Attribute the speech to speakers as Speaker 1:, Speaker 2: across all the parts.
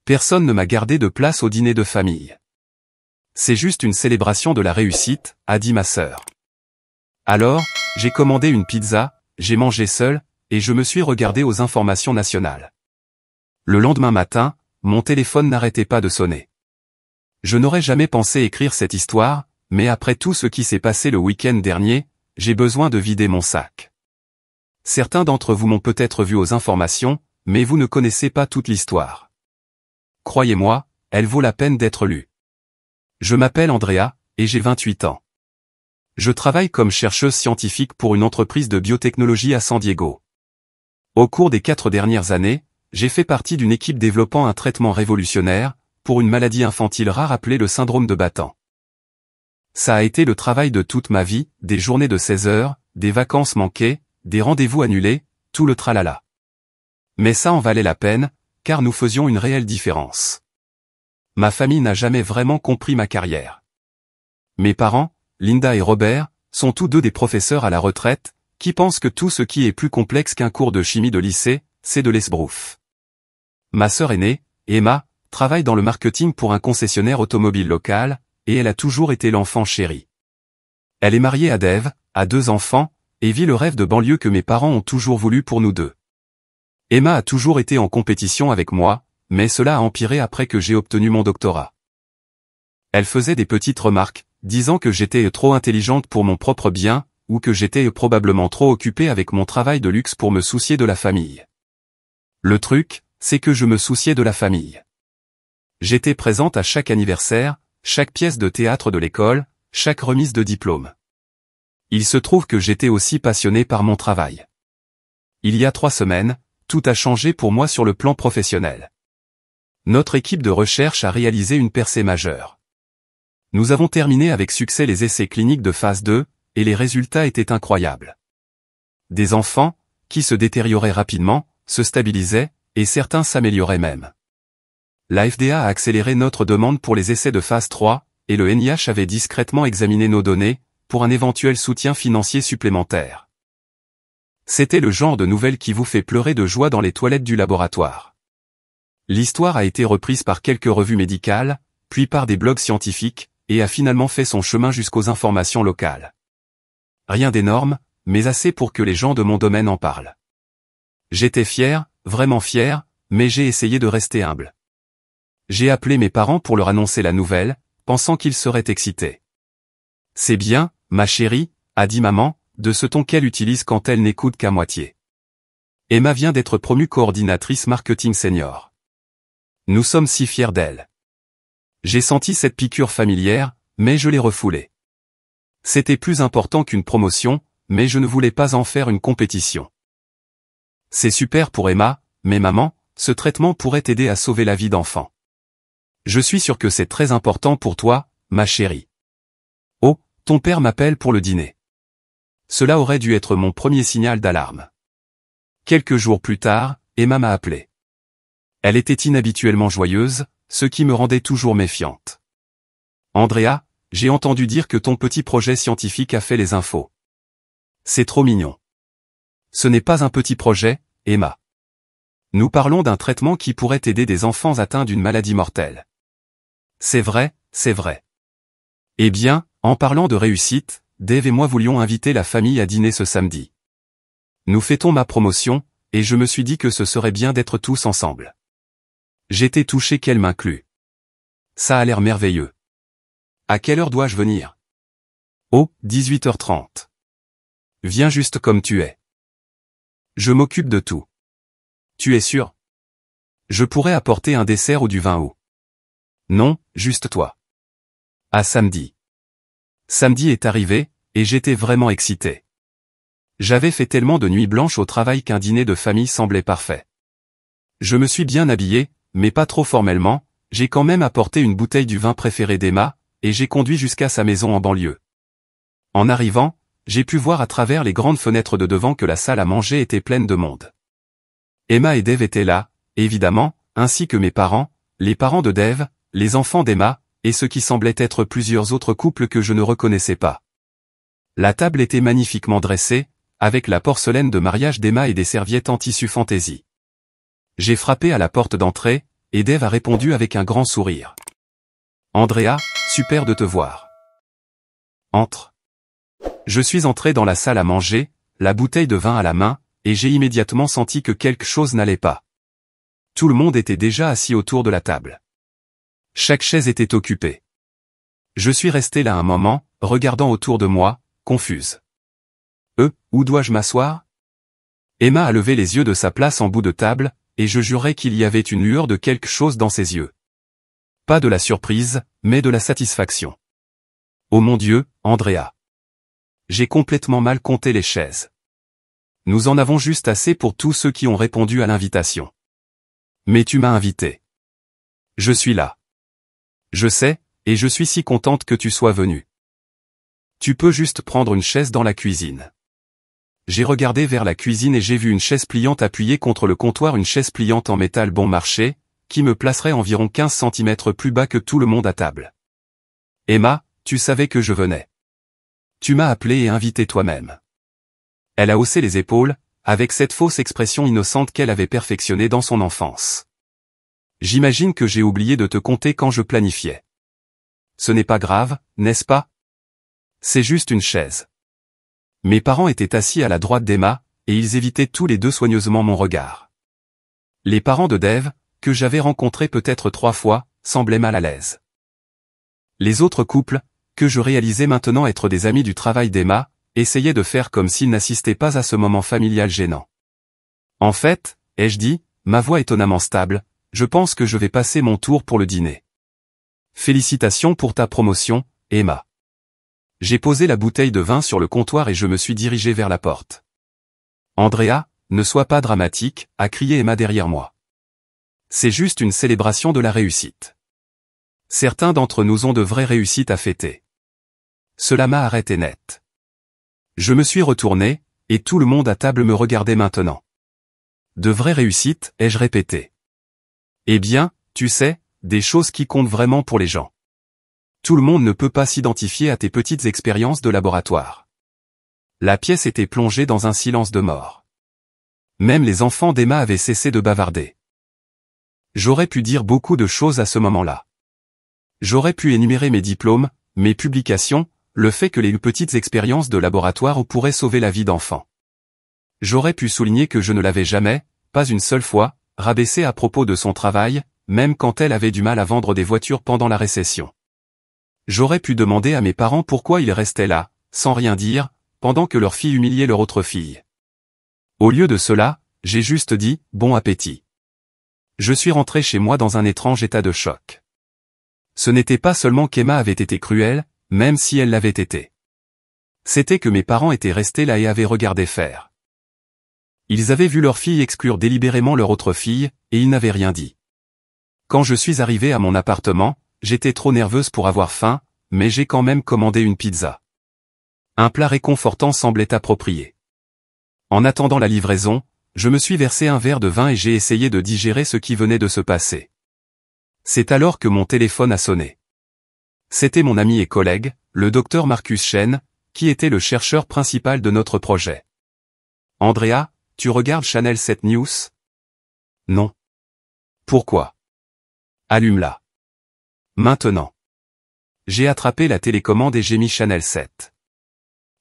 Speaker 1: Personne ne m'a gardé de place au dîner de famille. C'est juste une célébration de la réussite, a dit ma sœur. Alors, j'ai commandé une pizza, j'ai mangé seul, et je me suis regardé aux informations nationales. Le lendemain matin, mon téléphone n'arrêtait pas de sonner. Je n'aurais jamais pensé écrire cette histoire, mais après tout ce qui s'est passé le week-end dernier, j'ai besoin de vider mon sac. Certains d'entre vous m'ont peut-être vu aux informations, mais vous ne connaissez pas toute l'histoire. Croyez-moi, elle vaut la peine d'être lue. Je m'appelle Andrea, et j'ai 28 ans. Je travaille comme chercheuse scientifique pour une entreprise de biotechnologie à San Diego. Au cours des 4 dernières années, j'ai fait partie d'une équipe développant un traitement révolutionnaire, pour une maladie infantile rare appelée le syndrome de Batten. Ça a été le travail de toute ma vie, des journées de 16 heures, des vacances manquées, des rendez-vous annulés, tout le tralala. Mais ça en valait la peine, car nous faisions une réelle différence. Ma famille n'a jamais vraiment compris ma carrière. Mes parents, Linda et Robert, sont tous deux des professeurs à la retraite, qui pensent que tout ce qui est plus complexe qu'un cours de chimie de lycée, c'est de l'esbrouf. Ma sœur aînée, Emma, travaille dans le marketing pour un concessionnaire automobile local, et elle a toujours été l'enfant chéri. Elle est mariée à Dave, a 2 enfants, et vit le rêve de banlieue que mes parents ont toujours voulu pour nous deux. Emma a toujours été en compétition avec moi, mais cela a empiré après que j'ai obtenu mon doctorat. Elle faisait des petites remarques, disant que j'étais trop intelligente pour mon propre bien, ou que j'étais probablement trop occupée avec mon travail de luxe pour me soucier de la famille. Le truc, c'est que je me souciais de la famille. J'étais présente à chaque anniversaire, chaque pièce de théâtre de l'école, chaque remise de diplôme. Il se trouve que j'étais aussi passionné par mon travail. Il y a 3 semaines, tout a changé pour moi sur le plan professionnel. Notre équipe de recherche a réalisé une percée majeure. Nous avons terminé avec succès les essais cliniques de phase 2, et les résultats étaient incroyables. Des enfants, qui se détérioraient rapidement, se stabilisaient, et certains s'amélioraient même. La FDA a accéléré notre demande pour les essais de phase 3, et le NIH avait discrètement examiné nos données, pour un éventuel soutien financier supplémentaire. C'était le genre de nouvelle qui vous fait pleurer de joie dans les toilettes du laboratoire. L'histoire a été reprise par quelques revues médicales, puis par des blogs scientifiques, et a finalement fait son chemin jusqu'aux informations locales. Rien d'énorme, mais assez pour que les gens de mon domaine en parlent. J'étais fier, vraiment fier, mais j'ai essayé de rester humble. J'ai appelé mes parents pour leur annoncer la nouvelle, pensant qu'ils seraient excités. C'est bien, ma chérie, a dit maman, de ce ton qu'elle utilise quand elle n'écoute qu'à moitié. Emma vient d'être promue coordinatrice marketing senior. Nous sommes si fiers d'elle. J'ai senti cette piqûre familière, mais je l'ai refoulée. C'était plus important qu'une promotion, mais je ne voulais pas en faire une compétition. C'est super pour Emma, mais maman, ce traitement pourrait t'aider à sauver la vie d'enfant. Je suis sûr que c'est très important pour toi, ma chérie. Oh, ton père m'appelle pour le dîner. Cela aurait dû être mon premier signal d'alarme. Quelques jours plus tard, Emma m'a appelé. Elle était inhabituellement joyeuse, ce qui me rendait toujours méfiante. Andrea, j'ai entendu dire que ton petit projet scientifique a fait les infos. C'est trop mignon. Ce n'est pas un petit projet, Emma. Nous parlons d'un traitement qui pourrait aider des enfants atteints d'une maladie mortelle. C'est vrai, c'est vrai. Eh bien, en parlant de réussite, Dave et moi voulions inviter la famille à dîner ce samedi. Nous fêtons ma promotion, et je me suis dit que ce serait bien d'être tous ensemble. J'étais touché qu'elle m'inclue. Ça a l'air merveilleux. À quelle heure dois-je venir? Oh, 18h30. Viens juste comme tu es. Je m'occupe de tout. Tu es sûr? Je pourrais apporter un dessert ou du vin ou... Non, juste toi. À samedi. Samedi est arrivé, et j'étais vraiment excité. J'avais fait tellement de nuits blanches au travail qu'un dîner de famille semblait parfait. Je me suis bien habillé, mais pas trop formellement, j'ai quand même apporté une bouteille du vin préféré d'Emma, et j'ai conduit jusqu'à sa maison en banlieue. En arrivant, j'ai pu voir à travers les grandes fenêtres de devant que la salle à manger était pleine de monde. Emma et Dave étaient là, évidemment, ainsi que mes parents, les parents de Dave, les enfants d'Emma, et ce qui semblait être plusieurs autres couples que je ne reconnaissais pas. La table était magnifiquement dressée, avec la porcelaine de mariage d'Emma et des serviettes en tissu fantaisie. J'ai frappé à la porte d'entrée, et Dave a répondu avec un grand sourire. Andrea, super de te voir. Entre. Je suis entré dans la salle à manger, la bouteille de vin à la main, et j'ai immédiatement senti que quelque chose n'allait pas. Tout le monde était déjà assis autour de la table. Chaque chaise était occupée. Je suis resté là un moment, regardant autour de moi, confuse. Où dois-je m'asseoir? Emma a levé les yeux de sa place en bout de table, et je jurais qu'il y avait une lueur de quelque chose dans ses yeux. Pas de la surprise, mais de la satisfaction. Oh mon Dieu, Andrea. J'ai complètement mal compté les chaises. Nous en avons juste assez pour tous ceux qui ont répondu à l'invitation. Mais tu m'as invité. Je suis là. Je sais, et je suis si contente que tu sois venu. Tu peux juste prendre une chaise dans la cuisine. J'ai regardé vers la cuisine et j'ai vu une chaise pliante appuyée contre le comptoir, une chaise pliante en métal bon marché, qui me placerait environ 15 cm plus bas que tout le monde à table. Emma, tu savais que je venais. Tu m'as appelé et invité toi-même. Elle a haussé les épaules, avec cette fausse expression innocente qu'elle avait perfectionnée dans son enfance. J'imagine que j'ai oublié de te compter quand je planifiais. Ce n'est pas grave, n'est-ce pas? C'est juste une chaise. Mes parents étaient assis à la droite d'Emma, et ils évitaient tous les deux soigneusement mon regard. Les parents de Dave, que j'avais rencontrés peut-être 3 fois, semblaient mal à l'aise. Les autres couples, que je réalisais maintenant être des amis du travail d'Emma, essayaient de faire comme s'ils n'assistaient pas à ce moment familial gênant. En fait, ai-je dit, ma voix étonnamment stable, je pense que je vais passer mon tour pour le dîner. Félicitations pour ta promotion, Emma. J'ai posé la bouteille de vin sur le comptoir et je me suis dirigé vers la porte. Andrea, ne sois pas dramatique, a crié Emma derrière moi. C'est juste une célébration de la réussite. Certains d'entre nous ont de vraies réussites à fêter. Cela m'a arrêté net. Je me suis retourné, et tout le monde à table me regardait maintenant. De vraies réussites, ai-je répété. Eh bien, tu sais, des choses qui comptent vraiment pour les gens. Tout le monde ne peut pas s'identifier à tes petites expériences de laboratoire. La pièce était plongée dans un silence de mort. Même les enfants d'Emma avaient cessé de bavarder. J'aurais pu dire beaucoup de choses à ce moment-là. J'aurais pu énumérer mes diplômes, mes publications, le fait que les petites expériences de laboratoire pourraient sauver la vie d'enfants. J'aurais pu souligner que je ne l'avais jamais, pas une seule fois, rabaissé à propos de son travail, même quand elle avait du mal à vendre des voitures pendant la récession. J'aurais pu demander à mes parents pourquoi ils restaient là, sans rien dire, pendant que leur fille humiliait leur autre fille. Au lieu de cela, j'ai juste dit « bon appétit ». Je suis rentré chez moi dans un étrange état de choc. Ce n'était pas seulement qu'Emma avait été cruelle, même si elle l'avait été. C'était que mes parents étaient restés là et avaient regardé faire. Ils avaient vu leur fille exclure délibérément leur autre fille, et ils n'avaient rien dit. Quand je suis arrivé à mon appartement, j'étais trop nerveuse pour avoir faim, mais j'ai quand même commandé une pizza. Un plat réconfortant semblait approprié. En attendant la livraison, je me suis versé un verre de vin et j'ai essayé de digérer ce qui venait de se passer. C'est alors que mon téléphone a sonné. C'était mon ami et collègue, le docteur Marcus Chen, qui était le chercheur principal de notre projet. Andrea, tu regardes Channel 7 News? Non. Pourquoi? Allume-la. Maintenant. J'ai attrapé la télécommande et j'ai mis Channel 7.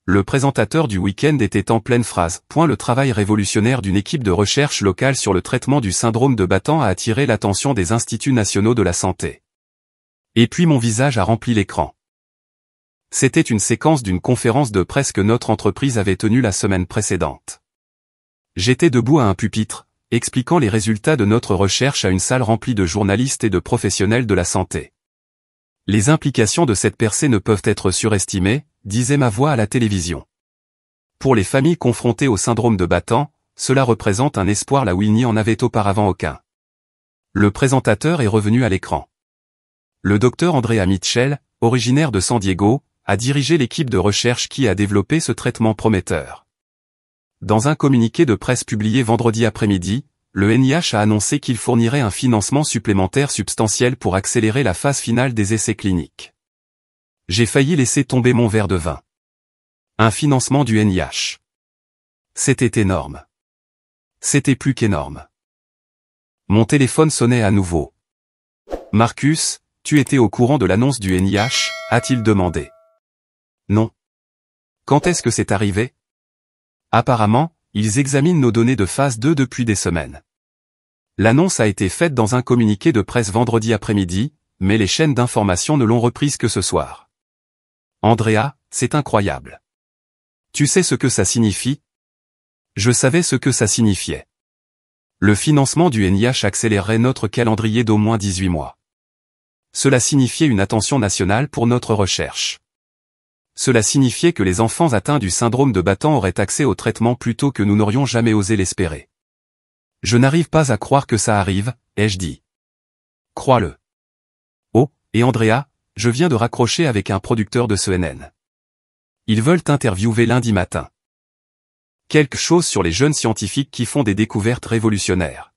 Speaker 1: Le présentateur du week-end était en pleine phrase. Le travail révolutionnaire d'une équipe de recherche locale sur le traitement du syndrome de Batten a attiré l'attention des instituts nationaux de la santé. Et puis mon visage a rempli l'écran. C'était une séquence d'une conférence de presse que notre entreprise avait tenue la semaine précédente. J'étais debout à un pupitre, expliquant les résultats de notre recherche à une salle remplie de journalistes et de professionnels de la santé. Les implications de cette percée ne peuvent être surestimées, disait ma voix à la télévision. Pour les familles confrontées au syndrome de Batten, cela représente un espoir là où il n'y en avait auparavant aucun. Le présentateur est revenu à l'écran. Le docteur Andrea Mitchell, originaire de San Diego, a dirigé l'équipe de recherche qui a développé ce traitement prometteur. Dans un communiqué de presse publié vendredi après-midi, le NIH a annoncé qu'il fournirait un financement supplémentaire substantiel pour accélérer la phase finale des essais cliniques. J'ai failli laisser tomber mon verre de vin. Un financement du NIH. C'était énorme. C'était plus qu'énorme. Mon téléphone sonnait à nouveau, Marcus, tu étais au courant de l'annonce du NIH, a-t-il demandé. Non. Quand est-ce que c'est arrivé? Apparemment, ils examinent nos données de phase 2 depuis des semaines. L'annonce a été faite dans un communiqué de presse vendredi après-midi, mais les chaînes d'information ne l'ont reprise que ce soir. Andrea, c'est incroyable. Tu sais ce que ça signifie? Je savais ce que ça signifiait. Le financement du NIH accélérerait notre calendrier d'au moins 18 mois. Cela signifiait une attention nationale pour notre recherche. Cela signifiait que les enfants atteints du syndrome de Batten auraient accès au traitement plus tôt que nous n'aurions jamais osé l'espérer. Je n'arrive pas à croire que ça arrive, ai-je dit. Crois-le. Oh, et Andrea, je viens de raccrocher avec un producteur de CNN. Ils veulent t'interviewer lundi matin. Quelque chose sur les jeunes scientifiques qui font des découvertes révolutionnaires.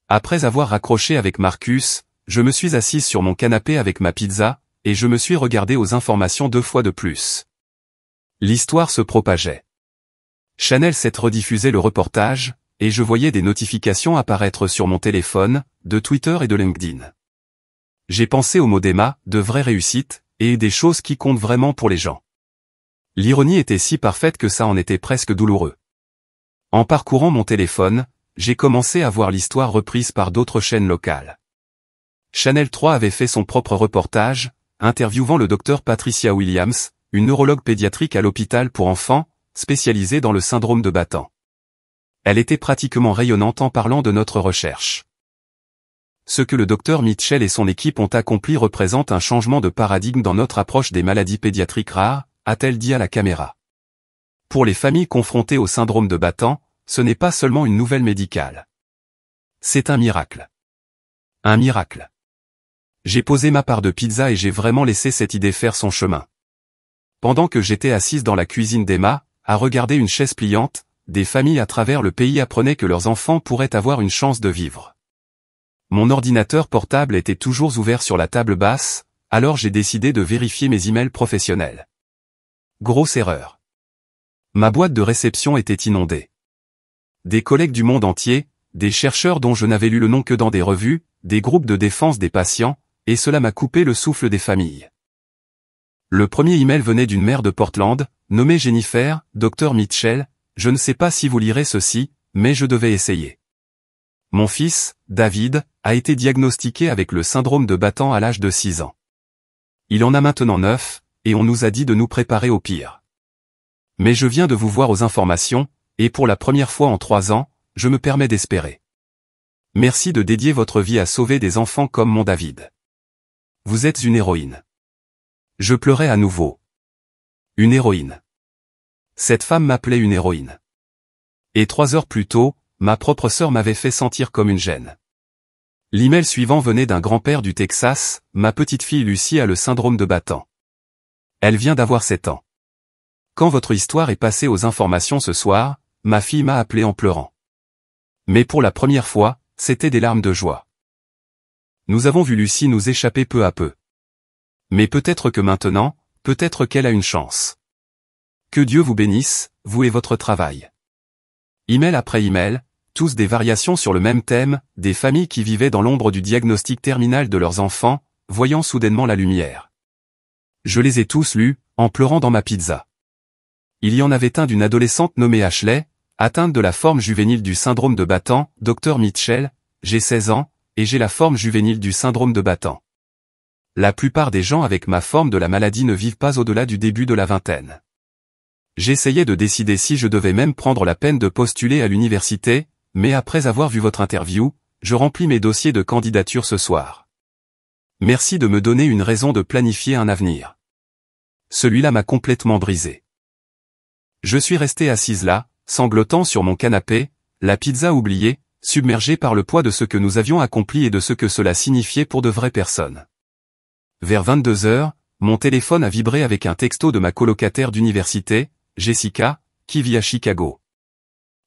Speaker 1: Après avoir raccroché avec Marcus, je me suis assise sur mon canapé avec ma pizza, et je me suis regardé aux informations 2 fois de plus. L'histoire se propageait. Channel 7 rediffusait le reportage, et je voyais des notifications apparaître sur mon téléphone, de Twitter et de LinkedIn. J'ai pensé au mot d'Emma, de vraie réussite, et des choses qui comptent vraiment pour les gens. L'ironie était si parfaite que ça en était presque douloureux. En parcourant mon téléphone, j'ai commencé à voir l'histoire reprise par d'autres chaînes locales. Channel 3 avait fait son propre reportage, interviewant le docteur Patricia Williams, une neurologue pédiatrique à l'hôpital pour enfants, spécialisée dans le syndrome de Batten. Elle était pratiquement rayonnante en parlant de notre recherche. Ce que le docteur Mitchell et son équipe ont accompli représente un changement de paradigme dans notre approche des maladies pédiatriques rares, a-t-elle dit à la caméra. Pour les familles confrontées au syndrome de Batten, ce n'est pas seulement une nouvelle médicale. C'est un miracle. Un miracle. J'ai posé ma part de pizza et j'ai vraiment laissé cette idée faire son chemin. Pendant que j'étais assise dans la cuisine d'Emma, à regarder une chaise pliante, des familles à travers le pays apprenaient que leurs enfants pourraient avoir une chance de vivre. Mon ordinateur portable était toujours ouvert sur la table basse, alors j'ai décidé de vérifier mes emails professionnels. Grosse erreur. Ma boîte de réception était inondée. Des collègues du monde entier, des chercheurs dont je n'avais lu le nom que dans des revues, des groupes de défense des patients, et cela m'a coupé le souffle des familles. Le premier email venait d'une mère de Portland, nommée Jennifer, Dr Mitchell, je ne sais pas si vous lirez ceci, mais je devais essayer. Mon fils, David, a été diagnostiqué avec le syndrome de Batten à l'âge de 6 ans. Il en a maintenant 9, et on nous a dit de nous préparer au pire. Mais je viens de vous voir aux informations, et pour la première fois en 3 ans, je me permets d'espérer. Merci de dédier votre vie à sauver des enfants comme mon David. Vous êtes une héroïne. Je pleurais à nouveau. Une héroïne. Cette femme m'appelait une héroïne. Et 3 heures plus tôt, ma propre sœur m'avait fait sentir comme une gêne. L'email suivant venait d'un grand-père du Texas, ma petite fille Lucie a le syndrome de Batten. Elle vient d'avoir 7 ans. Quand votre histoire est passée aux informations ce soir, ma fille m'a appelé en pleurant. Mais pour la première fois, c'était des larmes de joie. Nous avons vu Lucie nous échapper peu à peu. Mais peut-être que maintenant, peut-être qu'elle a une chance. Que Dieu vous bénisse, vous et votre travail. Email après email, tous des variations sur le même thème, des familles qui vivaient dans l'ombre du diagnostic terminal de leurs enfants, voyant soudainement la lumière. Je les ai tous lus, en pleurant dans ma pizza. Il y en avait un d'une adolescente nommée Ashley, atteinte de la forme juvénile du syndrome de Batten, Dr Mitchell, j'ai 16 ans, et j'ai la forme juvénile du syndrome de Batten. La plupart des gens avec ma forme de la maladie ne vivent pas au-delà du début de la vingtaine. J'essayais de décider si je devais même prendre la peine de postuler à l'université, mais après avoir vu votre interview, je remplis mes dossiers de candidature ce soir. Merci de me donner une raison de planifier un avenir. Celui-là m'a complètement brisé. Je suis resté assise là, sanglotant sur mon canapé, la pizza oubliée, submergée par le poids de ce que nous avions accompli et de ce que cela signifiait pour de vraies personnes. Vers 22 heures, mon téléphone a vibré avec un texto de ma colocataire d'université, Jessica, qui vit à Chicago.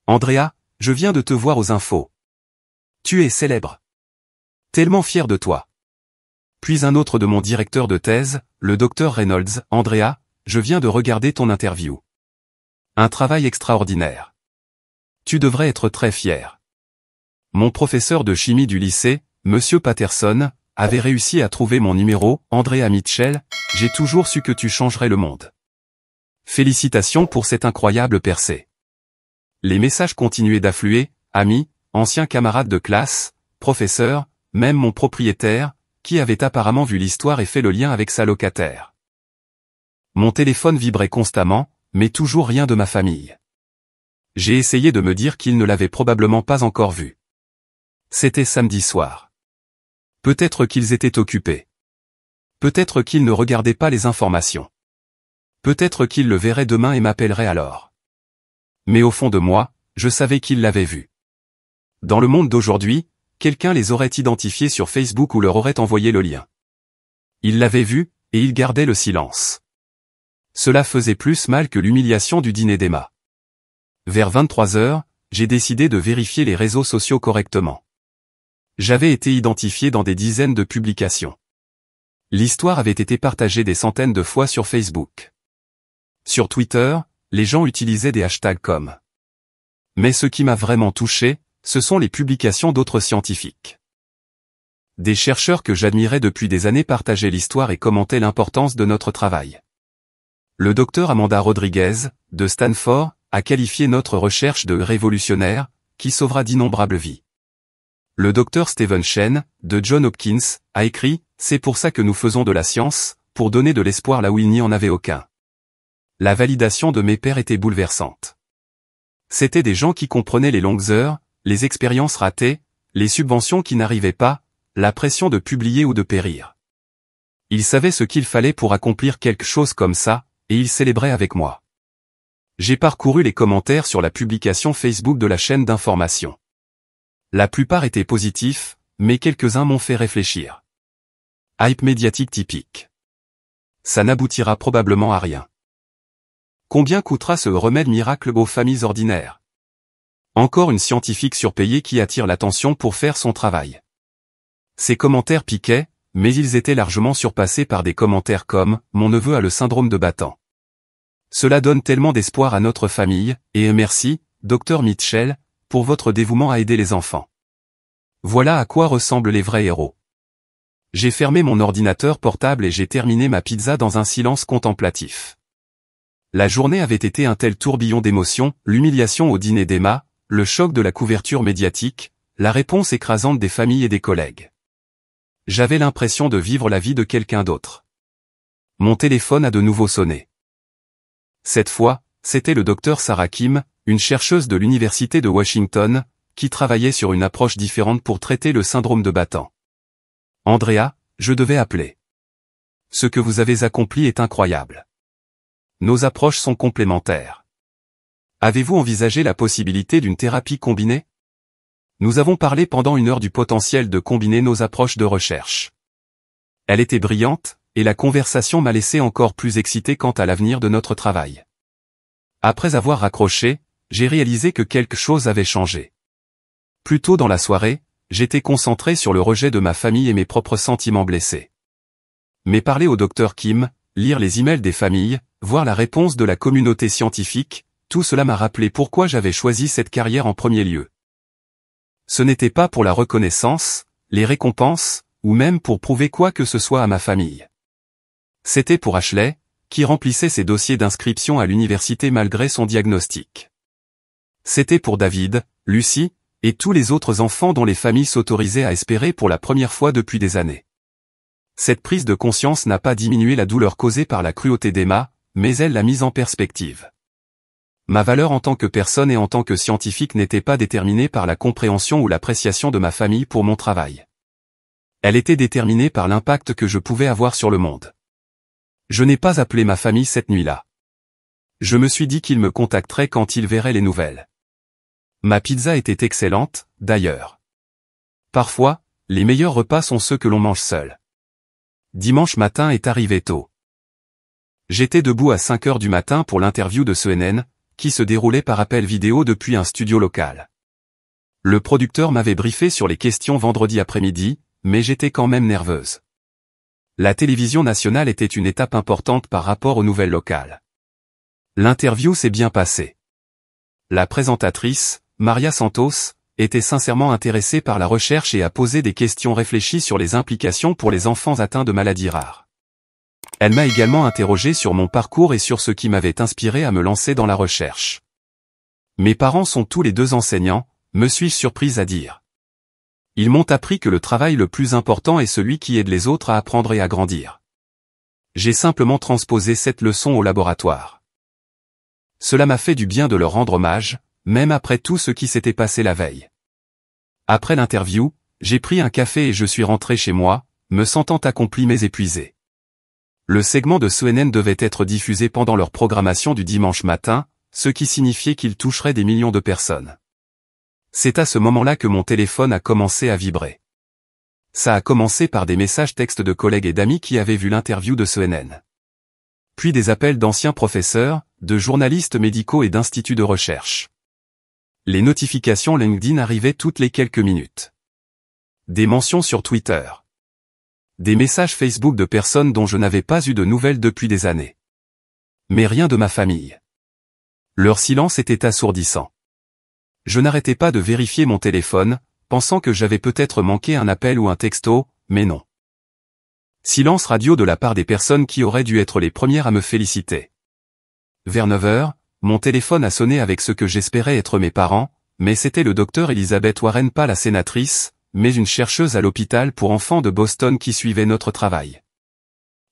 Speaker 1: Andrea, je viens de te voir aux infos. Tu es célèbre. Tellement fier de toi. Puis un autre de mon directeur de thèse, le Dr Reynolds, Andrea, je viens de regarder ton interview. Un travail extraordinaire. Tu devrais être très fier. Mon professeur de chimie du lycée, Monsieur Patterson, avait réussi à trouver mon numéro, Andrea Mitchell, j'ai toujours su que tu changerais le monde. Félicitations pour cette incroyable percée. Les messages continuaient d'affluer, amis, anciens camarades de classe, professeurs, même mon propriétaire, qui avait apparemment vu l'histoire et fait le lien avec sa locataire. Mon téléphone vibrait constamment, mais toujours rien de ma famille. J'ai essayé de me dire qu'ils ne l'avaient probablement pas encore vu. C'était samedi soir. Peut-être qu'ils étaient occupés. Peut-être qu'ils ne regardaient pas les informations. Peut-être qu'ils le verraient demain et m'appelleraient alors. Mais au fond de moi, je savais qu'ils l'avaient vu. Dans le monde d'aujourd'hui, quelqu'un les aurait identifiés sur Facebook ou leur aurait envoyé le lien. Ils l'avaient vu, et ils gardaient le silence. Cela faisait plus mal que l'humiliation du dîner d'Emma. Vers 23 heures, j'ai décidé de vérifier les réseaux sociaux correctement. J'avais été identifié dans des dizaines de publications. L'histoire avait été partagée des centaines de fois sur Facebook. Sur Twitter, les gens utilisaient des hashtags comme. Mais ce qui m'a vraiment touché, ce sont les publications d'autres scientifiques. Des chercheurs que j'admirais depuis des années partageaient l'histoire et commentaient l'importance de notre travail. Le docteur Amanda Rodriguez, de Stanford, a qualifié notre recherche de révolutionnaire, qui sauvera d'innombrables vies. Le docteur Stephen Chen, de Johns Hopkins, a écrit « C'est pour ça que nous faisons de la science, pour donner de l'espoir là où il n'y en avait aucun. » La validation de mes pairs était bouleversante. C'étaient des gens qui comprenaient les longues heures, les expériences ratées, les subventions qui n'arrivaient pas, la pression de publier ou de périr. Ils savaient ce qu'il fallait pour accomplir quelque chose comme ça, et ils célébraient avec moi. J'ai parcouru les commentaires sur la publication Facebook de la chaîne d'information. La plupart étaient positifs, mais quelques-uns m'ont fait réfléchir. Hype médiatique typique. Ça n'aboutira probablement à rien. Combien coûtera ce remède miracle aux familles ordinaires? Encore une scientifique surpayée qui attire l'attention pour faire son travail. Ces commentaires piquaient, mais ils étaient largement surpassés par des commentaires comme « Mon neveu a le syndrome de Batten. Cela donne tellement d'espoir à notre famille, et merci, Dr Mitchell, pour votre dévouement à aider les enfants. » Voilà à quoi ressemblent les vrais héros. J'ai fermé mon ordinateur portable et j'ai terminé ma pizza dans un silence contemplatif. La journée avait été un tel tourbillon d'émotions, l'humiliation au dîner d'Emma, le choc de la couverture médiatique, la réponse écrasante des familles et des collègues. J'avais l'impression de vivre la vie de quelqu'un d'autre. Mon téléphone a de nouveau sonné. Cette fois, c'était le docteur Sarah Kim, une chercheuse de l'Université de Washington, qui travaillait sur une approche différente pour traiter le syndrome de Batten. Andrea, je devais appeler. Ce que vous avez accompli est incroyable. Nos approches sont complémentaires. Avez-vous envisagé la possibilité d'une thérapie combinée? Nous avons parlé pendant 1 heure du potentiel de combiner nos approches de recherche. Elle était brillante, et la conversation m'a laissé encore plus excité quant à l'avenir de notre travail. Après avoir raccroché, j'ai réalisé que quelque chose avait changé. Plus tôt dans la soirée, j'étais concentré sur le rejet de ma famille et mes propres sentiments blessés. Mais parler au docteur Kim, lire les emails des familles, voir la réponse de la communauté scientifique, tout cela m'a rappelé pourquoi j'avais choisi cette carrière en premier lieu. Ce n'était pas pour la reconnaissance, les récompenses, ou même pour prouver quoi que ce soit à ma famille. C'était pour Ashley, qui remplissait ses dossiers d'inscription à l'université malgré son diagnostic. C'était pour David, Lucie, et tous les autres enfants dont les familles s'autorisaient à espérer pour la première fois depuis des années. Cette prise de conscience n'a pas diminué la douleur causée par la cruauté d'Emma, mais elle l'a mise en perspective. Ma valeur en tant que personne et en tant que scientifique n'était pas déterminée par la compréhension ou l'appréciation de ma famille pour mon travail. Elle était déterminée par l'impact que je pouvais avoir sur le monde. Je n'ai pas appelé ma famille cette nuit-là. Je me suis dit qu'ils me contacteraient quand ils verraient les nouvelles. Ma pizza était excellente, d'ailleurs. Parfois, les meilleurs repas sont ceux que l'on mange seul. Dimanche matin est arrivé tôt. J'étais debout à 5 heures du matin pour l'interview de CNN, qui se déroulait par appel vidéo depuis un studio local. Le producteur m'avait briefé sur les questions vendredi après-midi, mais j'étais quand même nerveuse. La télévision nationale était une étape importante par rapport aux nouvelles locales. L'interview s'est bien passée. La présentatrice, Maria Santos, était sincèrement intéressée par la recherche et a posé des questions réfléchies sur les implications pour les enfants atteints de maladies rares. Elle m'a également interrogé sur mon parcours et sur ce qui m'avait inspiré à me lancer dans la recherche. Mes parents sont tous les deux enseignants, me suis-je surprise à dire. Ils m'ont appris que le travail le plus important est celui qui aide les autres à apprendre et à grandir. J'ai simplement transposé cette leçon au laboratoire. Cela m'a fait du bien de leur rendre hommage, même après tout ce qui s'était passé la veille. Après l'interview, j'ai pris un café et je suis rentré chez moi, me sentant accompli mais épuisé. Le segment de CNN devait être diffusé pendant leur programmation du dimanche matin, ce qui signifiait qu'il toucherait des millions de personnes. C'est à ce moment-là que mon téléphone a commencé à vibrer. Ça a commencé par des messages textes de collègues et d'amis qui avaient vu l'interview de CNN. Puis des appels d'anciens professeurs, de journalistes médicaux et d'instituts de recherche. Les notifications LinkedIn arrivaient toutes les quelques minutes. Des mentions sur Twitter. Des messages Facebook de personnes dont je n'avais pas eu de nouvelles depuis des années. Mais rien de ma famille. Leur silence était assourdissant. Je n'arrêtais pas de vérifier mon téléphone, pensant que j'avais peut-être manqué un appel ou un texto, mais non. Silence radio de la part des personnes qui auraient dû être les premières à me féliciter. Vers 9 heures, mon téléphone a sonné avec ce que j'espérais être mes parents, mais c'était le docteur Elizabeth Warren, pas la sénatrice, mais une chercheuse à l'hôpital pour enfants de Boston qui suivait notre travail.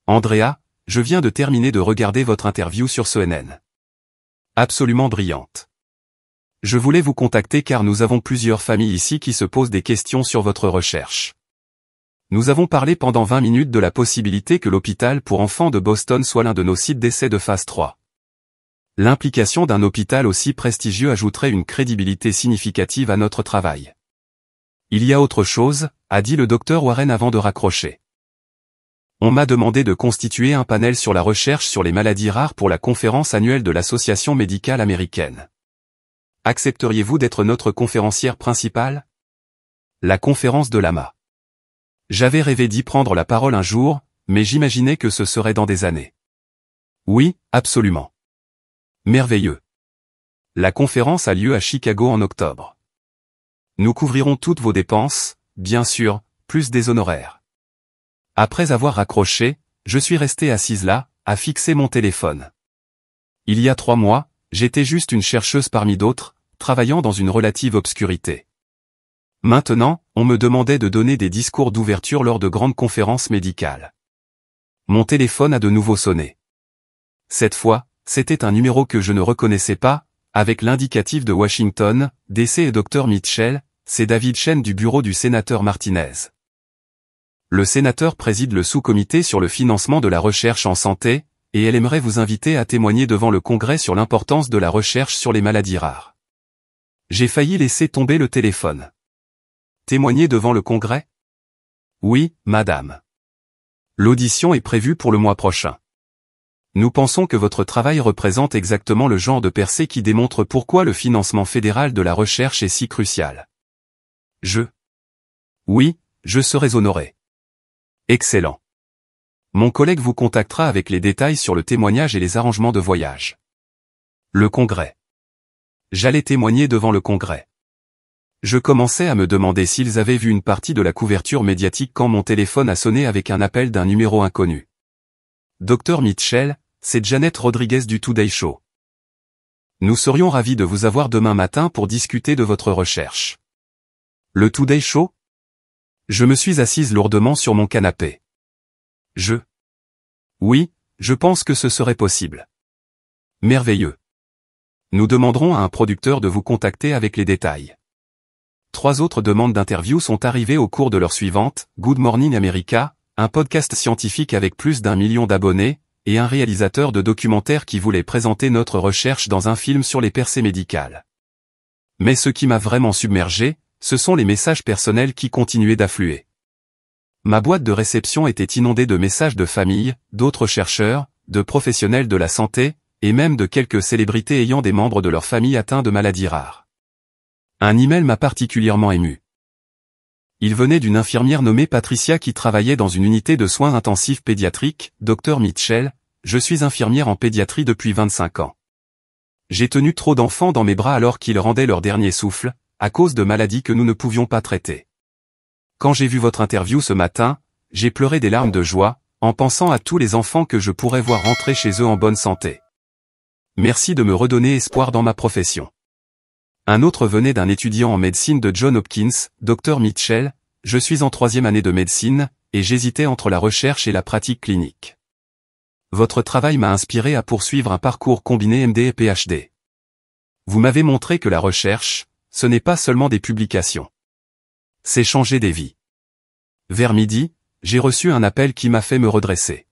Speaker 1: Andrea, je viens de terminer de regarder votre interview sur CNN. Absolument brillante. Je voulais vous contacter car nous avons plusieurs familles ici qui se posent des questions sur votre recherche. Nous avons parlé pendant 20 minutes de la possibilité que l'hôpital pour enfants de Boston soit l'un de nos sites d'essai de phase 3. L'implication d'un hôpital aussi prestigieux ajouterait une crédibilité significative à notre travail. Il y a autre chose, a dit le docteur Warren avant de raccrocher. On m'a demandé de constituer un panel sur la recherche sur les maladies rares pour la conférence annuelle de l'Association médicale américaine. Accepteriez-vous d'être notre conférencière principale? La conférence de l'AMA. J'avais rêvé d'y prendre la parole un jour, mais j'imaginais que ce serait dans des années. Oui, absolument. Merveilleux. La conférence a lieu à Chicago en octobre. Nous couvrirons toutes vos dépenses, bien sûr, plus des honoraires. Après avoir raccroché, je suis resté assise là, à fixer mon téléphone. Il y a 3 mois, j'étais juste une chercheuse parmi d'autres, travaillant dans une relative obscurité. Maintenant, on me demandait de donner des discours d'ouverture lors de grandes conférences médicales. Mon téléphone a de nouveau sonné. Cette fois, c'était un numéro que je ne reconnaissais pas, avec l'indicatif de Washington, DC et Dr Mitchell, c'est David Chen du bureau du sénateur Martinez. Le sénateur préside le sous-comité sur le financement de la recherche en santé, et elle aimerait vous inviter à témoigner devant le Congrès sur l'importance de la recherche sur les maladies rares. J'ai failli laisser tomber le téléphone. Témoigner devant le Congrès? Oui, madame. L'audition est prévue pour le mois prochain. Nous pensons que votre travail représente exactement le genre de percée qui démontre pourquoi le financement fédéral de la recherche est si crucial. Oui, je serai honoré. Excellent. Mon collègue vous contactera avec les détails sur le témoignage et les arrangements de voyage. Le Congrès. J'allais témoigner devant le Congrès. Je commençais à me demander s'ils avaient vu une partie de la couverture médiatique quand mon téléphone a sonné avec un appel d'un numéro inconnu. Dr Mitchell, c'est Janet Rodriguez du Today Show. Nous serions ravis de vous avoir demain matin pour discuter de votre recherche. Le Today Show? Je me suis assise lourdement sur mon canapé. Oui, je pense que ce serait possible. Merveilleux. Nous demanderons à un producteur de vous contacter avec les détails. 3 autres demandes d'interview sont arrivées au cours de l'heure suivante, Good Morning America, un podcast scientifique avec plus d'1 million d'abonnés, et un réalisateur de documentaire qui voulait présenter notre recherche dans un film sur les percées médicales. Mais ce qui m'a vraiment submergé, ce sont les messages personnels qui continuaient d'affluer. Ma boîte de réception était inondée de messages de familles, d'autres chercheurs, de professionnels de la santé, et même de quelques célébrités ayant des membres de leur famille atteints de maladies rares. Un email m'a particulièrement ému. Il venait d'une infirmière nommée Patricia qui travaillait dans une unité de soins intensifs pédiatriques, Dr Mitchell, je suis infirmière en pédiatrie depuis 25 ans. J'ai tenu trop d'enfants dans mes bras alors qu'ils rendaient leur dernier souffle, à cause de maladies que nous ne pouvions pas traiter. Quand j'ai vu votre interview ce matin, j'ai pleuré des larmes de joie, en pensant à tous les enfants que je pourrais voir rentrer chez eux en bonne santé. Merci de me redonner espoir dans ma profession. Un autre venait d'un étudiant en médecine de Johns Hopkins, Dr Mitchell. Je suis en 3e année de médecine, et j'hésitais entre la recherche et la pratique clinique. Votre travail m'a inspiré à poursuivre un parcours combiné MD et PhD. Vous m'avez montré que la recherche, ce n'est pas seulement des publications. C'est changer des vies. Vers midi, j'ai reçu un appel qui m'a fait me redresser.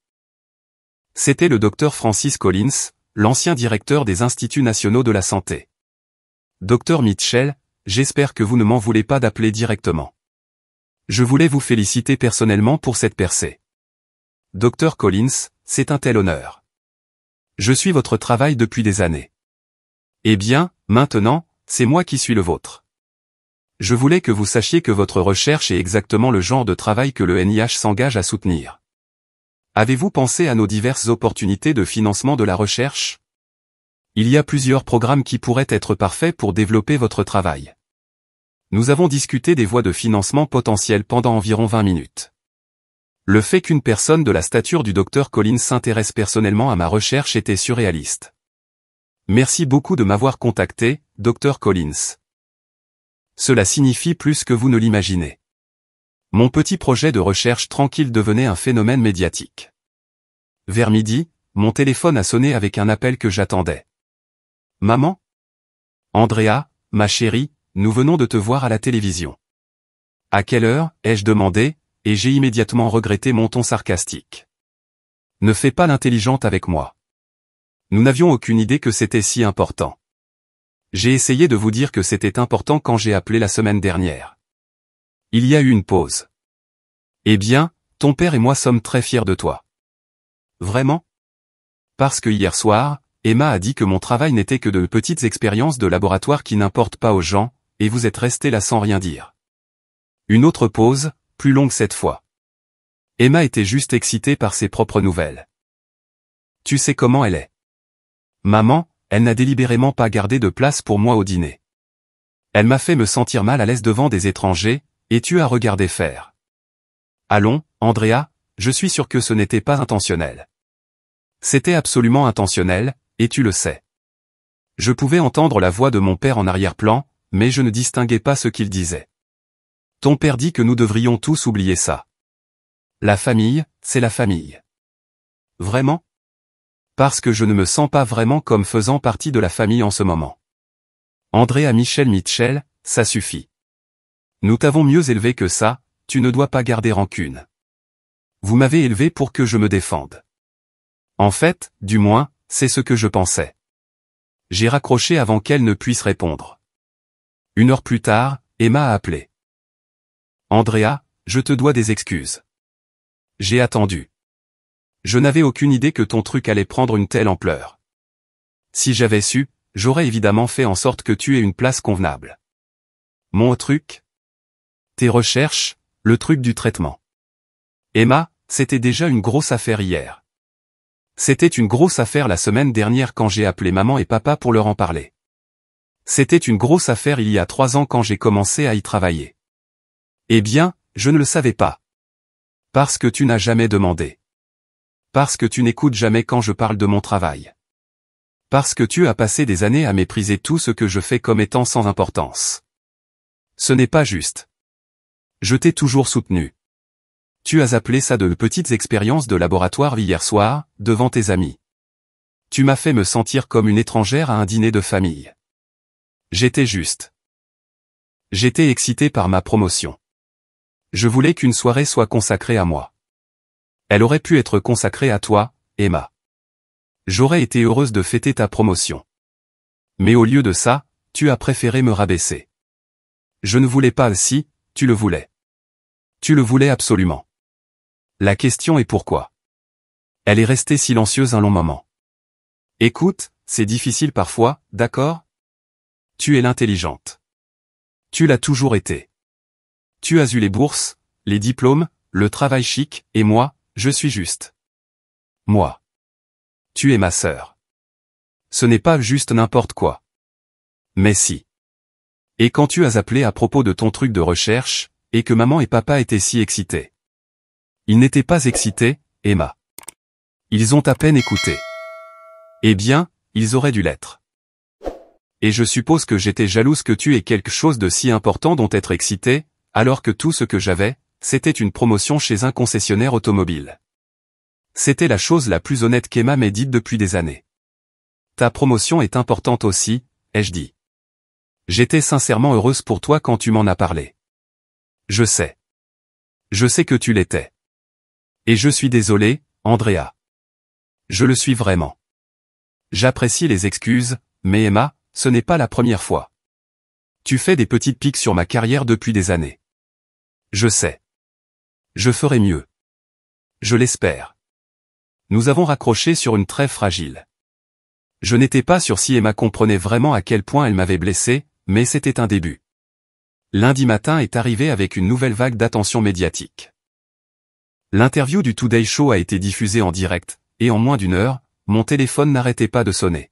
Speaker 1: C'était le Dr Francis Collins, l'ancien directeur des Instituts nationaux de la santé. Dr Mitchell, j'espère que vous ne m'en voulez pas d'appeler directement. Je voulais vous féliciter personnellement pour cette percée. Dr Collins, c'est un tel honneur. Je suis votre travail depuis des années. Eh bien, maintenant, c'est moi qui suis le vôtre. Je voulais que vous sachiez que votre recherche est exactement le genre de travail que le NIH s'engage à soutenir. Avez-vous pensé à nos diverses opportunités de financement de la recherche? Il y a plusieurs programmes qui pourraient être parfaits pour développer votre travail. Nous avons discuté des voies de financement potentielles pendant environ 20 minutes. Le fait qu'une personne de la stature du Dr Collins s'intéresse personnellement à ma recherche était surréaliste. Merci beaucoup de m'avoir contacté, Dr Collins. Cela signifie plus que vous ne l'imaginez. Mon petit projet de recherche tranquille devenait un phénomène médiatique. Vers midi, mon téléphone a sonné avec un appel que j'attendais. Maman? Andrea, ma chérie, nous venons de te voir à la télévision. À quelle heure? Ai-je demandé, et j'ai immédiatement regretté mon ton sarcastique. Ne fais pas l'intelligente avec moi. Nous n'avions aucune idée que c'était si important. J'ai essayé de vous dire que c'était important quand j'ai appelé la semaine dernière. Il y a eu une pause. Eh bien, ton père et moi sommes très fiers de toi. Vraiment? Parce que hier soir, Emma a dit que mon travail n'était que de petites expériences de laboratoire qui n'importent pas aux gens, et vous êtes resté là sans rien dire. Une autre pause, plus longue cette fois. Emma était juste excitée par ses propres nouvelles. Tu sais comment elle est. Maman, elle n'a délibérément pas gardé de place pour moi au dîner. Elle m'a fait me sentir mal à l'aise devant des étrangers, et tu as regardé faire. Allons, Andrea, je suis sûr que ce n'était pas intentionnel. C'était absolument intentionnel, et tu le sais. Je pouvais entendre la voix de mon père en arrière-plan, mais je ne distinguais pas ce qu'il disait. Ton père dit que nous devrions tous oublier ça. La famille, c'est la famille. Vraiment? Parce que je ne me sens pas vraiment comme faisant partie de la famille en ce moment. Andrea Mitchell, ça suffit. Nous t'avons mieux élevé que ça, tu ne dois pas garder rancune. Vous m'avez élevé pour que je me défende. En fait, du moins, c'est ce que je pensais. J'ai raccroché avant qu'elle ne puisse répondre. 1 heure plus tard, Emma a appelé. Andrea, je te dois des excuses. J'ai attendu. Je n'avais aucune idée que ton truc allait prendre une telle ampleur. Si j'avais su, j'aurais évidemment fait en sorte que tu aies une place convenable. Mon truc? Tes recherches, le truc du traitement. Emma, c'était déjà une grosse affaire hier. C'était une grosse affaire la semaine dernière quand j'ai appelé maman et papa pour leur en parler. C'était une grosse affaire il y a 3 ans quand j'ai commencé à y travailler. Eh bien, je ne le savais pas. Parce que tu n'as jamais demandé. Parce que tu n'écoutes jamais quand je parle de mon travail. Parce que tu as passé des années à mépriser tout ce que je fais comme étant sans importance. Ce n'est pas juste. Je t'ai toujours soutenu. Tu as appelé ça de petites expériences de laboratoire hier soir, devant tes amis. Tu m'as fait me sentir comme une étrangère à un dîner de famille. J'étais juste. J'étais excité par ma promotion. Je voulais qu'une soirée soit consacrée à moi. Elle aurait pu être consacrée à toi, Emma. J'aurais été heureuse de fêter ta promotion. Mais au lieu de ça, tu as préféré me rabaisser. Je ne voulais pas si, tu le voulais. Tu le voulais absolument. La question est pourquoi. Elle est restée silencieuse un long moment. Écoute, c'est difficile parfois, d'accord? Tu es l'intelligente. Tu l'as toujours été. Tu as eu les bourses, les diplômes, le travail chic, et moi, je suis juste. Moi. Tu es ma sœur. Ce n'est pas juste n'importe quoi. Mais si. Et quand tu as appelé à propos de ton truc de recherche, et que maman et papa étaient si excités. Ils n'étaient pas excités, Emma. Ils ont à peine écouté. Eh bien, ils auraient dû l'être. Et je suppose que j'étais jalouse que tu aies quelque chose de si important dont être excité, alors que tout ce que j'avais, c'était une promotion chez un concessionnaire automobile. C'était la chose la plus honnête qu'Emma m'ait dite depuis des années. Ta promotion est importante aussi, ai-je dit. J'étais sincèrement heureuse pour toi quand tu m'en as parlé. Je sais. Je sais que tu l'étais. Et je suis désolé, Andrea. Je le suis vraiment. J'apprécie les excuses, mais Emma, ce n'est pas la première fois. Tu fais des petites piques sur ma carrière depuis des années. Je sais. Je ferai mieux. Je l'espère. Nous avons raccroché sur une trêve fragile. Je n'étais pas sûr si Emma comprenait vraiment à quel point elle m'avait blessé, mais c'était un début. Lundi matin est arrivé avec une nouvelle vague d'attention médiatique. L'interview du Today Show a été diffusée en direct, et en moins d'une heure, mon téléphone n'arrêtait pas de sonner.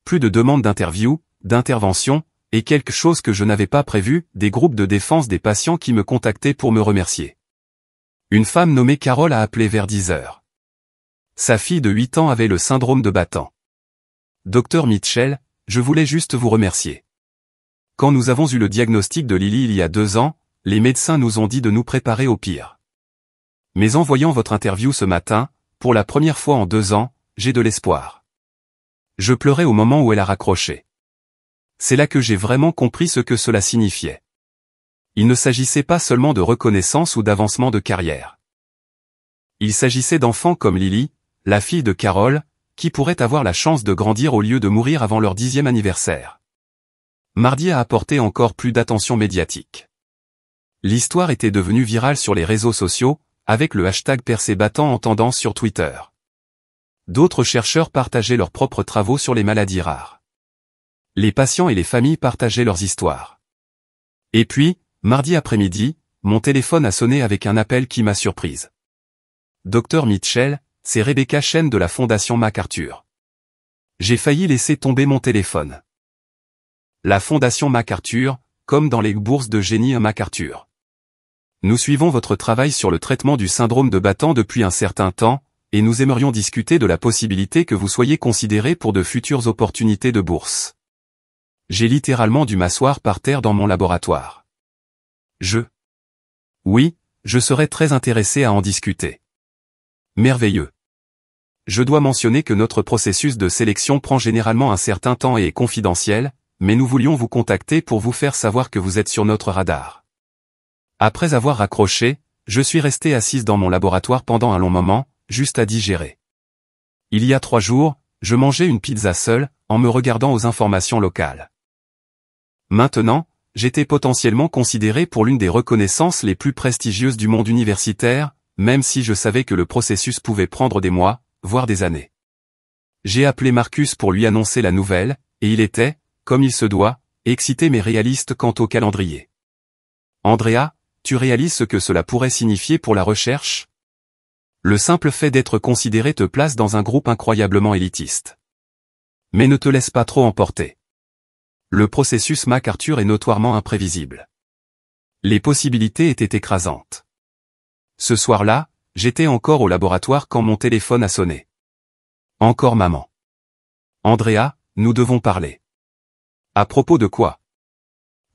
Speaker 1: Plus de demandes d'interview, d'intervention, et quelque chose que je n'avais pas prévu, des groupes de défense des patients qui me contactaient pour me remercier. Une femme nommée Carole a appelé vers 10 heures. Sa fille de 8 ans avait le syndrome de Batten. Docteur Mitchell, je voulais juste vous remercier. Quand nous avons eu le diagnostic de Lily il y a 2 ans, les médecins nous ont dit de nous préparer au pire. Mais en voyant votre interview ce matin, pour la première fois en 2 ans, j'ai de l'espoir. Je pleurais au moment où elle a raccroché. C'est là que j'ai vraiment compris ce que cela signifiait. Il ne s'agissait pas seulement de reconnaissance ou d'avancement de carrière. Il s'agissait d'enfants comme Lily, la fille de Carole, qui pourraient avoir la chance de grandir au lieu de mourir avant leur 10e anniversaire. Mardi a apporté encore plus d'attention médiatique. L'histoire était devenue virale sur les réseaux sociaux, avec le hashtag Percée Batten en tendance sur Twitter. D'autres chercheurs partageaient leurs propres travaux sur les maladies rares. Les patients et les familles partageaient leurs histoires. Et puis, mardi après-midi, mon téléphone a sonné avec un appel qui m'a surprise. Docteur Mitchell, c'est Rebecca Chen de la Fondation MacArthur. J'ai failli laisser tomber mon téléphone. La Fondation MacArthur, comme dans les bourses de génie MacArthur. Nous suivons votre travail sur le traitement du syndrome de Batten depuis un certain temps, et nous aimerions discuter de la possibilité que vous soyez considéré pour de futures opportunités de bourse. J'ai littéralement dû m'asseoir par terre dans mon laboratoire. Oui, je serais très intéressé à en discuter. Merveilleux. Je dois mentionner que notre processus de sélection prend généralement un certain temps et est confidentiel, mais nous voulions vous contacter pour vous faire savoir que vous êtes sur notre radar. Après avoir raccroché, je suis resté assise dans mon laboratoire pendant un long moment, juste à digérer. Il y a 3 jours, je mangeais une pizza seule, en me regardant aux informations locales. Maintenant, j'étais potentiellement considéré pour l'une des reconnaissances les plus prestigieuses du monde universitaire, même si je savais que le processus pouvait prendre des mois, voire des années. J'ai appelé Marcus pour lui annoncer la nouvelle, et il était, comme il se doit, excité mais réaliste quant au calendrier. Andrea, tu réalises ce que cela pourrait signifier pour la recherche? Le simple fait d'être considéré te place dans un groupe incroyablement élitiste. Mais ne te laisse pas trop emporter. Le processus MacArthur est notoirement imprévisible. Les possibilités étaient écrasantes. Ce soir-là, j'étais encore au laboratoire quand mon téléphone a sonné. Encore maman. Andrea, nous devons parler. À propos de quoi?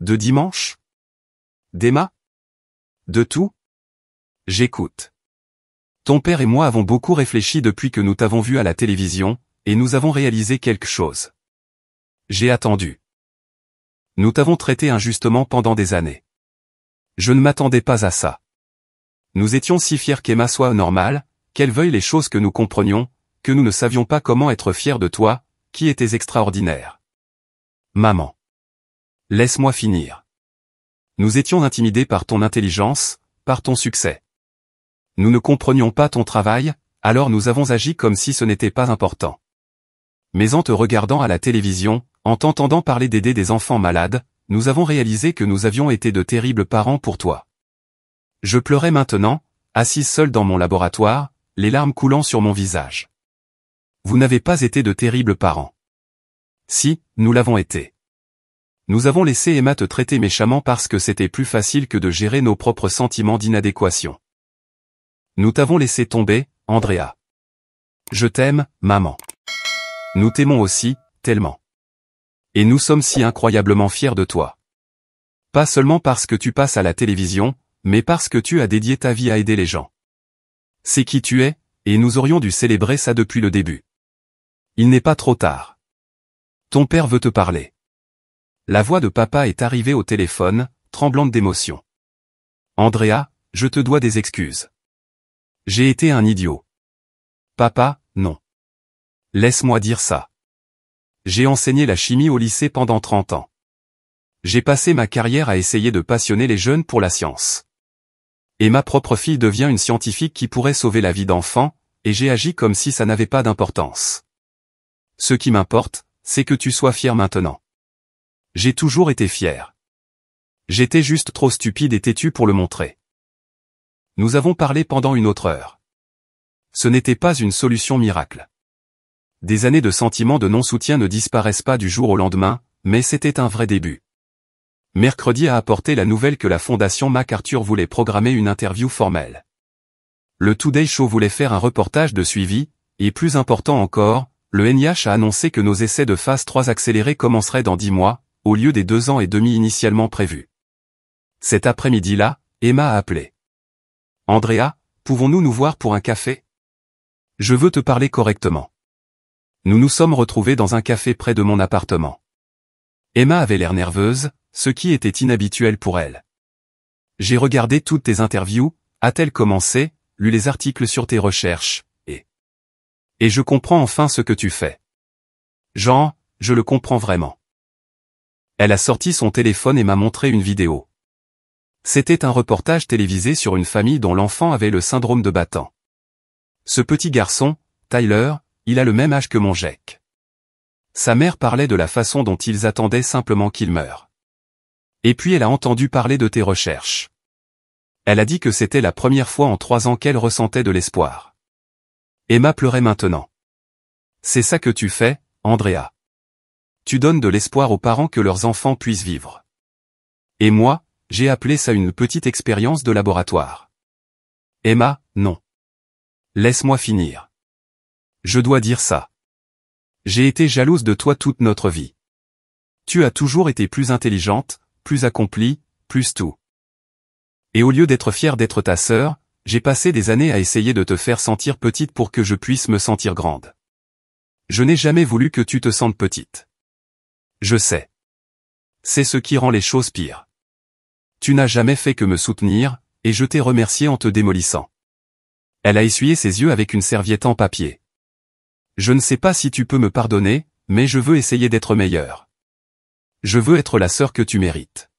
Speaker 1: De dimanche? D'Emma? De tout? J'écoute. Ton père et moi avons beaucoup réfléchi depuis que nous t'avons vu à la télévision, et nous avons réalisé quelque chose. J'ai attendu. Nous t'avons traité injustement pendant des années. Je ne m'attendais pas à ça. Nous étions si fiers qu'Emma soit normale, qu'elle veuille les choses que nous comprenions, que nous ne savions pas comment être fiers de toi, qui étais extraordinaire. Maman. Laisse-moi finir. Nous étions intimidés par ton intelligence, par ton succès. Nous ne comprenions pas ton travail, alors nous avons agi comme si ce n'était pas important. Mais en te regardant à la télévision, en t'entendant parler d'aider des enfants malades, nous avons réalisé que nous avions été de terribles parents pour toi. Je pleurais maintenant, assise seule dans mon laboratoire, les larmes coulant sur mon visage. Vous n'avez pas été de terribles parents. Si, nous l'avons été. Nous avons laissé Emma te traiter méchamment parce que c'était plus facile que de gérer nos propres sentiments d'inadéquation. Nous t'avons laissé tomber, Andrea. Je t'aime, maman. Nous t'aimons aussi, tellement. Et nous sommes si incroyablement fiers de toi. Pas seulement parce que tu passes à la télévision, mais parce que tu as dédié ta vie à aider les gens. C'est qui tu es, et nous aurions dû célébrer ça depuis le début. Il n'est pas trop tard. Ton père veut te parler. La voix de papa est arrivée au téléphone, tremblante d'émotion. Andrea, je te dois des excuses. J'ai été un idiot. Papa, non. Laisse-moi dire ça. J'ai enseigné la chimie au lycée pendant 30 ans. J'ai passé ma carrière à essayer de passionner les jeunes pour la science. Et ma propre fille devient une scientifique qui pourrait sauver la vie d'enfants, et j'ai agi comme si ça n'avait pas d'importance. Ce qui m'importe, c'est que tu sois fier maintenant. J'ai toujours été fier. J'étais juste trop stupide et têtu pour le montrer. Nous avons parlé pendant une autre heure. Ce n'était pas une solution miracle. Des années de sentiments de non-soutien ne disparaissent pas du jour au lendemain, mais c'était un vrai début. Mercredi a apporté la nouvelle que la Fondation MacArthur voulait programmer une interview formelle. Le Today Show voulait faire un reportage de suivi, et plus important encore, le NIH a annoncé que nos essais de phase 3 accélérés commenceraient dans 10 mois, au lieu des 2 ans et demi initialement prévus. Cet après-midi-là, Emma a appelé. Andrea, pouvons-nous nous voir pour un café? Je veux te parler correctement. Nous nous sommes retrouvés dans un café près de mon appartement. Emma avait l'air nerveuse, ce qui était inhabituel pour elle. J'ai regardé toutes tes interviews, a-t-elle commencé, lu les articles sur tes recherches, et je comprends enfin ce que tu fais. Jean, je le comprends vraiment. Elle a sorti son téléphone et m'a montré une vidéo. C'était un reportage télévisé sur une famille dont l'enfant avait le syndrome de Batten. Ce petit garçon, Tyler, il a le même âge que mon Jack. Sa mère parlait de la façon dont ils attendaient simplement qu'il meure. Et puis elle a entendu parler de tes recherches. Elle a dit que c'était la première fois en 3 ans qu'elle ressentait de l'espoir. Emma pleurait maintenant. C'est ça que tu fais, Andrea. Tu donnes de l'espoir aux parents que leurs enfants puissent vivre. Et moi, j'ai appelé ça une petite expérience de laboratoire. Emma, non. Laisse-moi finir. Je dois dire ça. J'ai été jalouse de toi toute notre vie. Tu as toujours été plus intelligente, plus accomplie, plus tout. Et au lieu d'être fière d'être ta sœur, j'ai passé des années à essayer de te faire sentir petite pour que je puisse me sentir grande. Je n'ai jamais voulu que tu te sentes petite. Je sais. C'est ce qui rend les choses pires. Tu n'as jamais fait que me soutenir, et je t'ai remercié en te démolissant. Elle a essuyé ses yeux avec une serviette en papier. Je ne sais pas si tu peux me pardonner, mais je veux essayer d'être meilleure. Je veux être la sœur que tu mérites.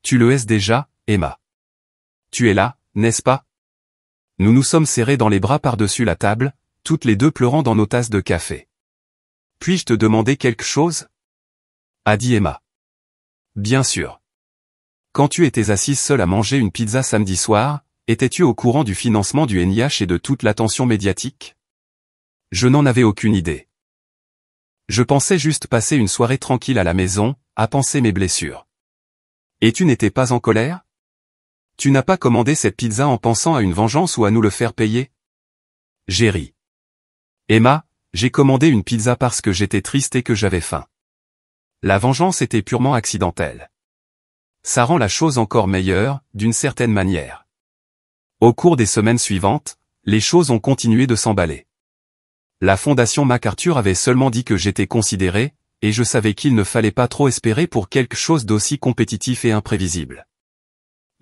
Speaker 1: Tu le es déjà, Emma. Tu es là, n'est-ce pas? Nous nous sommes serrés dans les bras par-dessus la table, toutes les deux pleurant dans nos tasses de café. Puis-je te demander quelque chose? A dit Emma. Bien sûr. Quand tu étais assise seule à manger une pizza samedi soir, étais-tu au courant du financement du NIH et de toute l'attention médiatique? Je n'en avais aucune idée. Je pensais juste passer une soirée tranquille à la maison, à penser mes blessures. Et tu n'étais pas en colère? Tu n'as pas commandé cette pizza en pensant à une vengeance ou à nous le faire payer? J'ai ri. Emma, j'ai commandé une pizza parce que j'étais triste et que j'avais faim. La vengeance était purement accidentelle. Ça rend la chose encore meilleure, d'une certaine manière. Au cours des semaines suivantes, les choses ont continué de s'emballer. La Fondation MacArthur avait seulement dit que j'étais considéré, et je savais qu'il ne fallait pas trop espérer pour quelque chose d'aussi compétitif et imprévisible.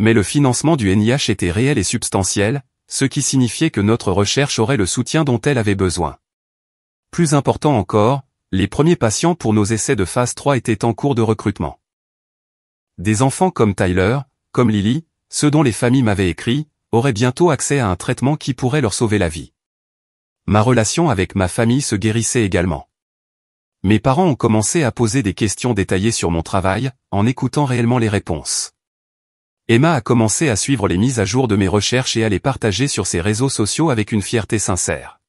Speaker 1: Mais le financement du NIH était réel et substantiel, ce qui signifiait que notre recherche aurait le soutien dont elle avait besoin. Plus important encore, les premiers patients pour nos essais de phase 3 étaient en cours de recrutement. Des enfants comme Tyler, comme Lily, ceux dont les familles m'avaient écrit, auraient bientôt accès à un traitement qui pourrait leur sauver la vie. Ma relation avec ma famille se guérissait également. Mes parents ont commencé à poser des questions détaillées sur mon travail, en écoutant réellement les réponses. Emma a commencé à suivre les mises à jour de mes recherches et à les partager sur ses réseaux sociaux avec une fierté sincère.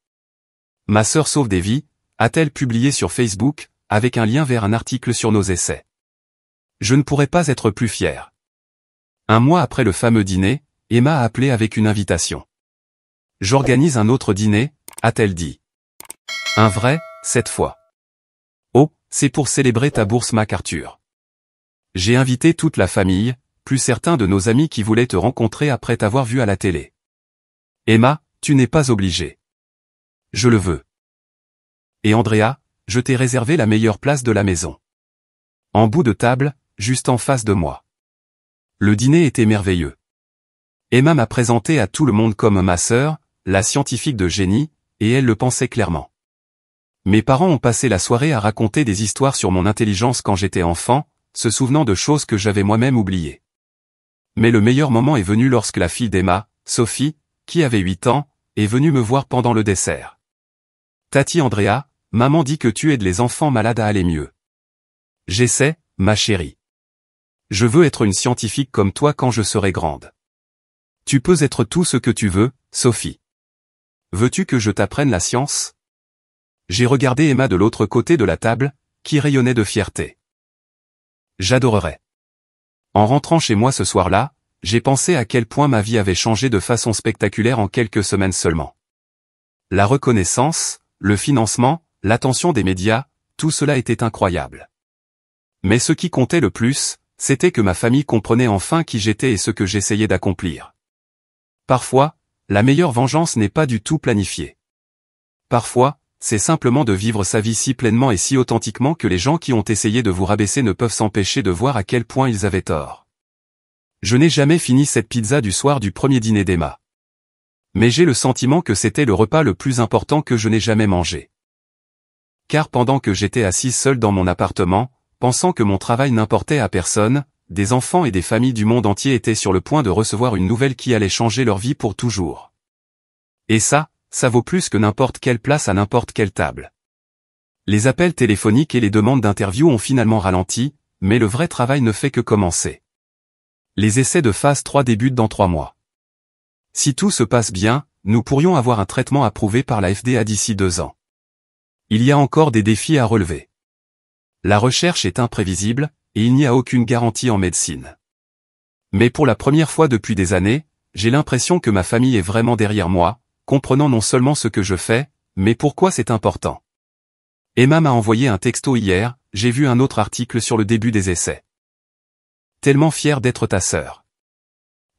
Speaker 1: Ma sœur sauve des vies, a-t-elle publié sur Facebook, avec un lien vers un article sur nos essais. Je ne pourrais pas être plus fier. Un mois après le fameux dîner, Emma a appelé avec une invitation. J'organise un autre dîner, a-t-elle dit. Un vrai, cette fois. Oh, c'est pour célébrer ta bourse MacArthur. J'ai invité toute la famille, plus certains de nos amis qui voulaient te rencontrer après t'avoir vu à la télé. Emma, tu n'es pas obligée. Je le veux. Et Andrea, je t'ai réservé la meilleure place de la maison. En bout de table, juste en face de moi. Le dîner était merveilleux. Emma m'a présenté à tout le monde comme ma sœur, la scientifique de génie, et elle le pensait clairement. Mes parents ont passé la soirée à raconter des histoires sur mon intelligence quand j'étais enfant, se souvenant de choses que j'avais moi-même oubliées. Mais le meilleur moment est venu lorsque la fille d'Emma, Sophie, qui avait 8 ans, est venue me voir pendant le dessert. Tati Andrea, maman dit que tu aides les enfants malades à aller mieux. J'essaie, ma chérie. Je veux être une scientifique comme toi quand je serai grande. Tu peux être tout ce que tu veux, Sophie. Veux-tu que je t'apprenne la science? J'ai regardé Emma de l'autre côté de la table, qui rayonnait de fierté. J'adorerais. En rentrant chez moi ce soir-là, j'ai pensé à quel point ma vie avait changé de façon spectaculaire en quelques semaines seulement. La reconnaissance, le financement, l'attention des médias, tout cela était incroyable. Mais ce qui comptait le plus, c'était que ma famille comprenait enfin qui j'étais et ce que j'essayais d'accomplir. Parfois, la meilleure vengeance n'est pas du tout planifiée. Parfois, c'est simplement de vivre sa vie si pleinement et si authentiquement que les gens qui ont essayé de vous rabaisser ne peuvent s'empêcher de voir à quel point ils avaient tort. Je n'ai jamais fini cette pizza du soir du premier dîner d'Emma. Mais j'ai le sentiment que c'était le repas le plus important que je n'ai jamais mangé. Car pendant que j'étais assise seule dans mon appartement, pensant que mon travail n'importait à personne, des enfants et des familles du monde entier étaient sur le point de recevoir une nouvelle qui allait changer leur vie pour toujours. Et ça vaut plus que n'importe quelle place à n'importe quelle table. Les appels téléphoniques et les demandes d'interview ont finalement ralenti, mais le vrai travail ne fait que commencer. Les essais de phase 3 débutent dans 3 mois. Si tout se passe bien, nous pourrions avoir un traitement approuvé par la FDA d'ici 2 ans. Il y a encore des défis à relever. La recherche est imprévisible, et il n'y a aucune garantie en médecine. Mais pour la première fois depuis des années, j'ai l'impression que ma famille est vraiment derrière moi, comprenant non seulement ce que je fais, mais pourquoi c'est important. Emma m'a envoyé un texto hier, j'ai vu un autre article sur le début des essais. Tellement fier d'être ta sœur.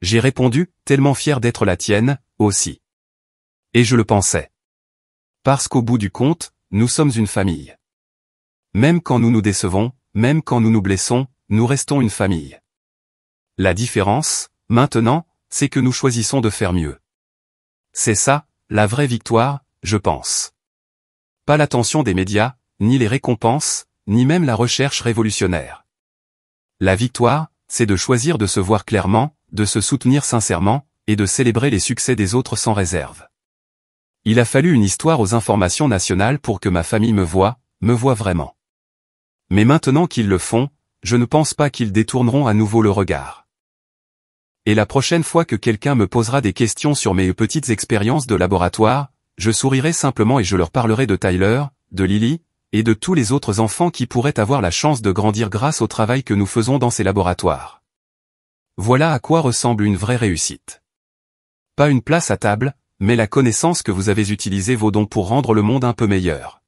Speaker 1: J'ai répondu, tellement fier d'être la tienne, aussi. Et je le pensais. Parce qu'au bout du compte, nous sommes une famille. Même quand nous nous décevons, même quand nous nous blessons, nous restons une famille. La différence, maintenant, c'est que nous choisissons de faire mieux. C'est ça, la vraie victoire, je pense. Pas l'attention des médias, ni les récompenses, ni même la recherche révolutionnaire. La victoire, c'est de choisir de se voir clairement, de se soutenir sincèrement, et de célébrer les succès des autres sans réserve. Il a fallu une histoire aux informations nationales pour que ma famille me voie vraiment. Mais maintenant qu'ils le font, je ne pense pas qu'ils détourneront à nouveau le regard. Et la prochaine fois que quelqu'un me posera des questions sur mes petites expériences de laboratoire, je sourirai simplement et je leur parlerai de Tyler, de Lily, et de tous les autres enfants qui pourraient avoir la chance de grandir grâce au travail que nous faisons dans ces laboratoires. Voilà à quoi ressemble une vraie réussite. Pas une place à table, mais la connaissance que vous avez utilisée vos dons pour rendre le monde un peu meilleur.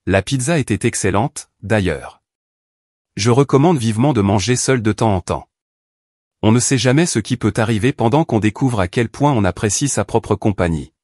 Speaker 1: La pizza était excellente, d'ailleurs. Je recommande vivement de manger seul de temps en temps. On ne sait jamais ce qui peut arriver pendant qu'on découvre à quel point on apprécie sa propre compagnie.